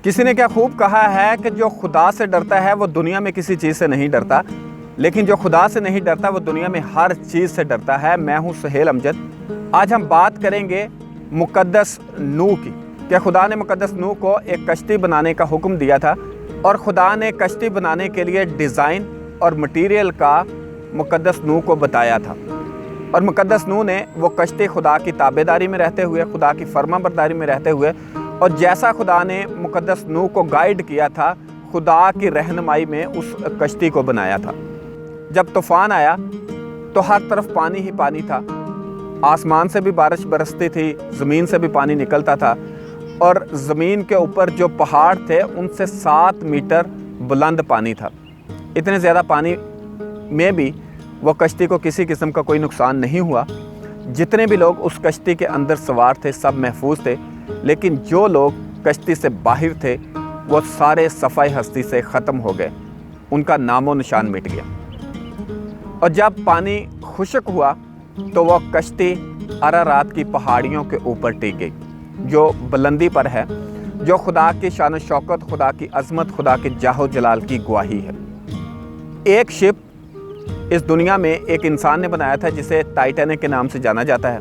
किसी ने क्या खूब कहा है कि जो खुदा से डरता है वो दुनिया में किसी चीज़ से नहीं डरता, लेकिन जो खुदा से नहीं डरता वो दुनिया में हर चीज़ से डरता है। मैं हूं सुहेल अमजद। आज हम बात करेंगे मुकद्दस नूह की। क्या खुदा ने मुकद्दस नूह को एक कश्ती बनाने का हुक्म दिया था और खुदा ने कश्ती बनाने के लिए डिज़ाइन और मटीरियल का मुकद्दस नूह को बताया था। और मुकद्दस नूह ने वो कश्ती खुदा की ताबेदारी में रहते हुए, खुदा की फर्माबरदारी में रहते हुए, और जैसा खुदा ने मुकद्दस नूह को गाइड किया था, खुदा की रहनुमाई में उस कश्ती को बनाया था। जब तूफ़ान आया तो हर तरफ पानी ही पानी था। आसमान से भी बारिश बरसती थी, ज़मीन से भी पानी निकलता था, और ज़मीन के ऊपर जो पहाड़ थे उनसे 7 मीटर बुलंद पानी था। इतने ज़्यादा पानी में भी वो कश्ती को किसी किस्म का कोई नुकसान नहीं हुआ। जितने भी लोग उस कश्ती के अंदर सवार थे सब महफूज थे, लेकिन जो लोग कश्ती से बाहर थे वो सारे सफ़ाई हस्ती से ख़त्म हो गए, उनका नामो निशान मिट गया। और जब पानी खुश्क हुआ तो वो कश्ती अरारात की पहाड़ियों के ऊपर टिक गई, जो बुलंदी पर है, जो खुदा की शान शौकत, खुदा की अज़मत, खुदा के जाहो जलाल की गवाही है। एक शिप इस दुनिया में एक इंसान ने बनाया था जिसे टाइटैनिक के नाम से जाना जाता है।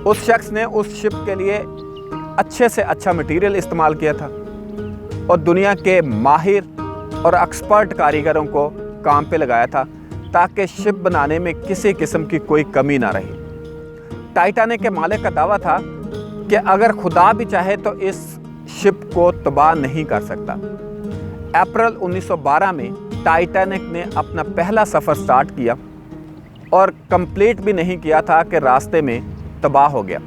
उस शख्स ने उस शिप के लिए अच्छे से अच्छा मटेरियल इस्तेमाल किया था और दुनिया के माहिर और एक्सपर्ट कारीगरों को काम पे लगाया था ताकि शिप बनाने में किसी किस्म की कोई कमी ना रही। टाइटैनिक के मालिक का दावा था कि अगर खुदा भी चाहे तो इस शिप को तबाह नहीं कर सकता। अप्रैल 1912 में टाइटैनिक ने अपना पहला सफ़र स्टार्ट किया और कंप्लीट भी नहीं किया था कि रास्ते में तबाह हो गया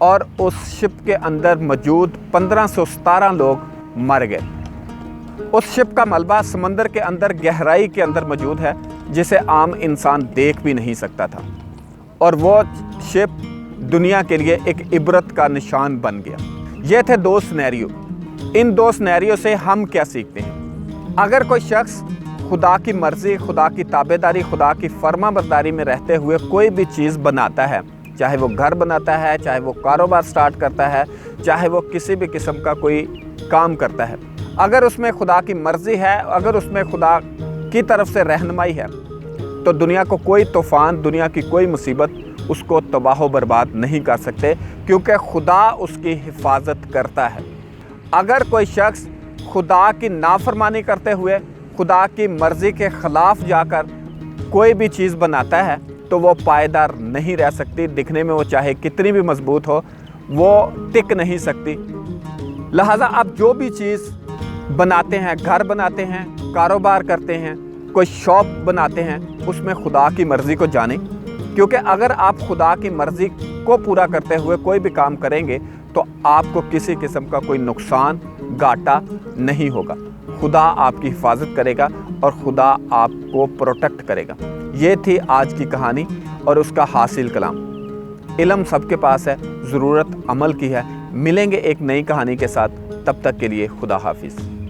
और उस शिप के अंदर मौजूद 1517 लोग मर गए। उस शिप का मलबा समंदर के अंदर गहराई के अंदर मौजूद है, जिसे आम इंसान देख भी नहीं सकता था, और वो शिप दुनिया के लिए एक इबरत का निशान बन गया। ये थे 2 सिनेरियो। इन 2 सिनेरियो से हम क्या सीखते हैं? अगर कोई शख्स खुदा की मर्ज़ी, खुदा की ताबेदारी, खुदा की फर्माबरदारी में रहते हुए कोई भी चीज़ बनाता है, चाहे वो घर बनाता है, चाहे वो कारोबार स्टार्ट करता है, चाहे वो किसी भी किस्म का कोई काम करता है, अगर उसमें खुदा की मर्ज़ी है, अगर उसमें खुदा की तरफ से रहनुमाई है, तो दुनिया को कोई तूफ़ान, दुनिया की कोई मुसीबत उसको तबाह व बर्बाद नहीं कर सकते, क्योंकि खुदा उसकी हिफाजत करता है। अगर कोई शख्स खुदा की नाफरमानी करते हुए खुदा की मर्ज़ी के ख़िलाफ़ जाकर कोई भी चीज़ बनाता है तो वो पायदार नहीं रह सकती। दिखने में वो चाहे कितनी भी मजबूत हो, वो टिक नहीं सकती। लिहाजा आप जो भी चीज़ बनाते हैं, घर बनाते हैं, कारोबार करते हैं, कोई शॉप बनाते हैं, उसमें खुदा की मर्ज़ी को जानें, क्योंकि अगर आप खुदा की मर्ज़ी को पूरा करते हुए कोई भी काम करेंगे तो आपको किसी किस्म का कोई नुकसान, घाटा नहीं होगा। खुदा आपकी हिफाजत करेगा और खुदा आपको प्रोटेक्ट करेगा। ये थी आज की कहानी और उसका हासिल कलाम। इल्म सबके पास है, ज़रूरत अमल की है। मिलेंगे एक नई कहानी के साथ, तब तक के लिए खुदा हाफिज़।